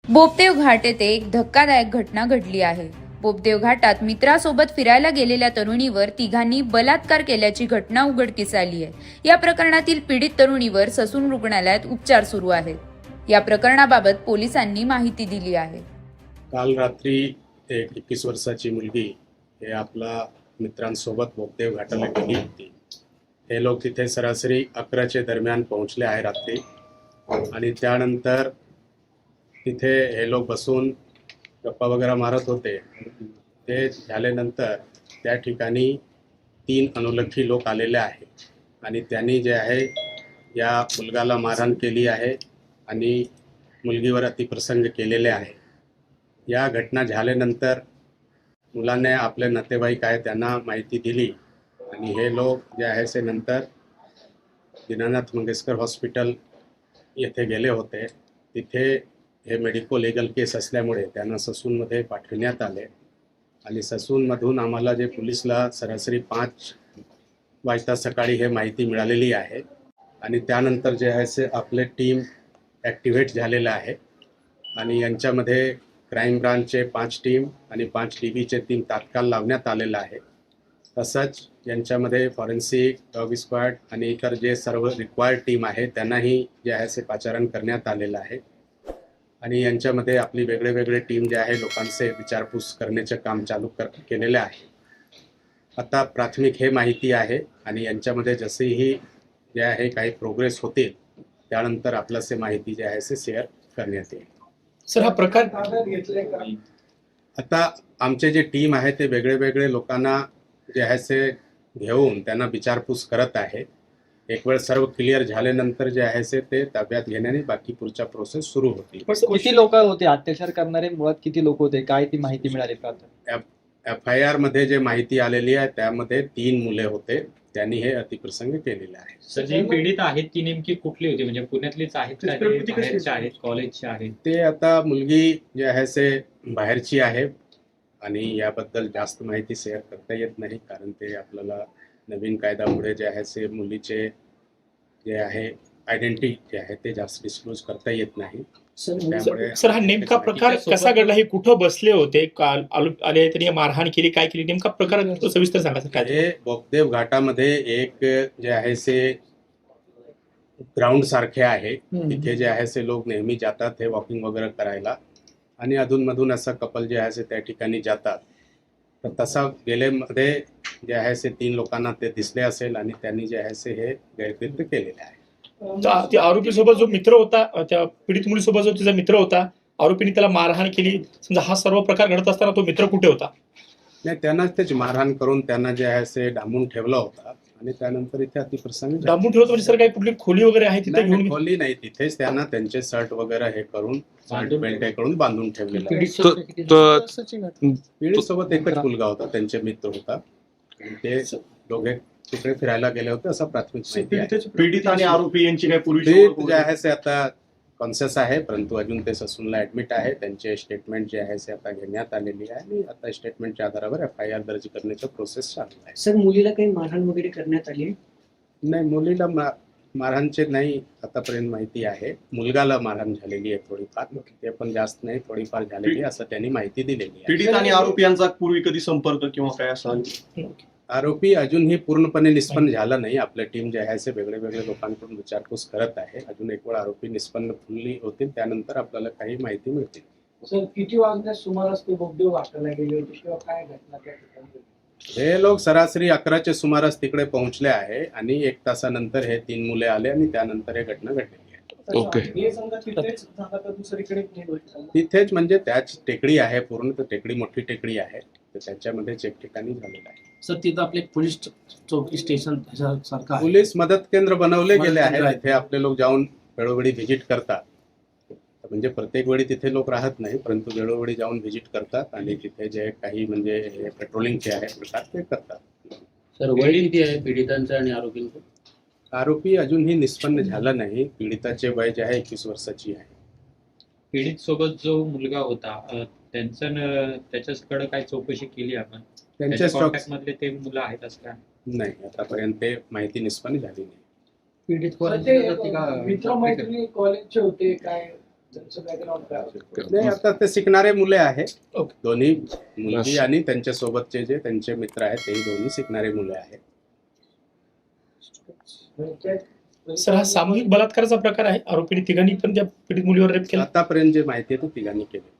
बोपदेव घाट येथे एक धक्कादायक घटना घडली आहे. बोपदेव घाटात मित्रासोबत फिरायला गेलेल्या तरुणीवर तिघांनी बलात्कार केल्याची घटना उघडकीस आली आहे. या प्रकरणातील पीडित तरुणीवर ससून रुग्णालयात उपचार सुरू आहेत. या प्रकरणाबाबत पोलिसांनी माहिती दिली आहे. काल रात्री एक 21 वर्षाची मुलगी हे आपला मित्रांसोबत बोपदेव घाटाला गेली होती. हे लोक तिथे सरासरी 11च्या दरम्यान पोहोचले आहे रात्री. आणि त्यानंतर तिथे हे लोक बसून गप्पा वगैरे मारत होते. ते झाल्यानंतर त्या ठिकाणी 3 अनोळखी लोक आलेले आहेत आणि त्यांनी जे आहे या मुलगाला मारहाण केली आहे आणि मुलगीवर अतिप्रसंग केलेले आहे. या घटना झाल्यानंतर मुलाने आपले नातेवाईक आहे त्यांना माहिती दिली आणि हे लोक जे आहे ते नंतर दीनानाथ मंगेशकर हॉस्पिटल येथे गेले होते. तिथे हे मेडिको लिगल केस असल्यामुळे त्यांना ससूनमध्ये पाठविण्यात आले आणि ससूनमधून आम्हाला जे पोलिसला सरासरी 5 वाजता सकाळी हे माहिती मिळालेली आहे आणि त्यानंतर जे आहे ते आपले टीम ॲक्टिव्हेट झालेलं आहे आणि यांच्यामध्ये क्राईम ब्रांचचे 5 टीम आणि 5 DBचे 3 तात्काळ लावण्यात आलेलं आहे. तसंच यांच्यामध्ये फॉरेन्सिक डॉग स्क्वॉड आणि इतर जे सर्व रिक्वायर्ड टीम आहे त्यांनाही जे आहे ते पाचारण करण्यात आलेलं आहे आणि यांच्यामध्ये आपली वेगळे टीम जे आहे लोकांचे विचारपूस करण्याचे काम चालू केलेले आहे. आता प्राथमिक हे माहिती आहे आणि यांच्यामध्ये जसेही जे आहे काही प्रोग्रेस होतील त्यानंतर आपल्यासे माहिती जे आहे ते शेअर करण्यात येईल. सर, हा प्रकार आता आमचे जे टीम आहे ते वेगळे लोकांना जे आहे ते घेऊन त्यांना विचारपूस करत आहे. एक वेळ सर्व क्लिअर झाल्यानंतर जे आहे ते ताब्यात घेण्याने बाकी पुढच्या प्रोसेस सुरू होतील. किती लोक होते अत्याचार करणारे, मुळात किती लोक होते, काय ती माहिती मिळाली का? FIR मध्ये जे माहिती आलेली आहे त्यामध्ये 3 मुले होते, त्यांनी हे अतिप्रसंग केलेले आहे. सर, जी पीडित आहेत ती नेमकी कुठली होती, म्हणजे पुण्यातलीच आहेत का, बाहेरचे आहेत, कॉलेजचे आहेत? ते आता मुलगी जे आहे ते बाहेरची आहे आणि याबद्दल जास्त माहिती शेअर करता येत नाही कारण ते आपल्याला नवीन कायद्यामुळे जे आहे ते मुलीचे जे आहे आयडेंटिटी जे आहे ते जास्त डिस्क्लोज करता येत नाही. सर, हा नेमका प्रकार कसा घडला? हे कुठं बसले होते, आले तरी मारहाण केली, काय केली, नेमका प्रकार सविस्तर सांगा सर. काय हे बोपदेव घाटामध्ये एक जे आहे ते ग्राउंड सारखे आहे. तिथे जे आहे ते लोक नेहमी जातात हे वॉकिंग वगैरे करायला आणि अधूनमधून असं कपल जे आहे ते त्या ठिकाणी जातात. तर तसा गेलेमध्ये जे आहे ते 3 लोकांना ते दिसले असेल आणि त्यांनी जे आहे ते हे गैरकृत्य केलेले आहे. त्या आरोपी सोबत जो मित्र होता, त्या पीडित मुलीसोबत जो तिचा मित्र होता, आरोपीने त्याला मारहाण केली, समजा हा सर्व प्रकार घडत असताना तो मित्र कुठे होता? नाही, त्यांनाच त्याची मारहाण करून त्यांना जे आहे ते डांबून ठेवला होता आणि त्यानंतर इथे अतिप्रसंग डांबून ठेवतो म्हणजे सर काही कुठली खोली वगैरे आहे तिथे घेऊन? खोली नाही, तिथेच त्यांना त्यांचे शर्ट वगैरे हे करून बेल्ट हे करून बांधून ठेवलेलं आहे. पीडित सोबत एकच मुलगा होता, त्यांचे मित्र होता आणि ते दोघे तिकडे फिरायला गेले होते असं प्राथमिक माहिती आहे. पीडित आणि आरोपी यांची काय पूर्वी पीडित जे आहे ते आता कॉन्शियस आहे परंतु अजून ते ससूनला ऍडमिट आहे. त्यांचे स्टेटमेंट जे आहे ते आता घेण्यात आलेली आहे आणि आता स्टेटमेंटच्या आधारावर FIR दर्ज करण्याचा प्रोसेस चालू आहे. सर, मुलीला काही मारहाण वगैरे करण्यात आली? नाही, मुलीला मारहाणचे नाही आतापर्यंत माहिती आहे. मुलगाला मारहाण झालेली आहे थोडीफार, ते पण जास्त नाही, थोडीफार झालेली असं त्यांनी माहिती दिलेली आहे. पीडित आणि आरोपी यांचा पूर्वी कधी संपर्क किंवा काय असं? आरोपी अजूनही पूर्णपणे निष्पन्न झाला नाही. आपल्या टीम जे आहे ते वेगळे लोकांकडून विचारपूस करत आहे. अजून एक वेळ आरोपी निष्पन्न फुल्ली होतील त्यानंतर आपल्याला काही माहिती मिळतील. सर, किती वाजता सुमारास ते बोपदेव घाटाला गेले होते किंवा काय घटना त्या ठिकाणी? हे लोक सरासरी 11च्या सुमारास तिकडे पोहोचले आहे आणि 1 तासानंतर हे 3 मुले आले आणि त्यानंतर हे घटना घडलेली आहे. ओके. तिथेच म्हणजे त्याच टेकडी आहे, पूर्ण तर टेकडी मोठी टेकडी आहे, तर त्याच्यामध्येच एक ठिकाणी झालेलं आहे. सर, तिथं आपले पोलीस चौकी स्टेशन सारखं आहे. पोलीस मदत केंद्र बनवले गेले आहे. तिथे आपले लोक जाऊन वेळोवेळी व्हिजिट करतात. म्हणजे प्रत्येक वेळी तिथे लोक राहत नाही परंतु वेळोवेळी जाऊन व्हिजिट करतात आणि तिथे जे काही म्हणजे हे पेट्रोलिंगचे आहे प्रकार ते करतात. सर, वय किती आहे पीडितांचं आणि आरोपींचं? आरोपी अजूनही निष्पन्न झाला नाही. पीडिताचे वय जे आहे 21 वर्षाची आहे. पीडित सोबत जो मुलगा होता त्याच्याकडे काय चौकशी केली आपण? त्यांच्या कॉन्टॅक्ट मधले ते मुलं आहेत असं काय? नाही, आतापर्यंत ते माहिती निष्पन्न झाली नाही. मित्रमैत्रिणी कॉलेजचे होते काय? त्यांचं बॅकग्राऊंड काय होतं? नाही, आता ते शिकणारे मुले आहेत. ओके. दोन्ही मुलगी आणि त्यांच्या सोबतचे जे त्यांचे मित्र आहेत ते दोन्ही शिकणारे मुले आहेत. सर, हा सामूहिक बलात्काराचा प्रकार आहे. आरोपीने तिघांनी पण त्या पीडित मुलीवर रेप केला. आतापर्यंत जे माहिती आहे ते तिघांनी केले.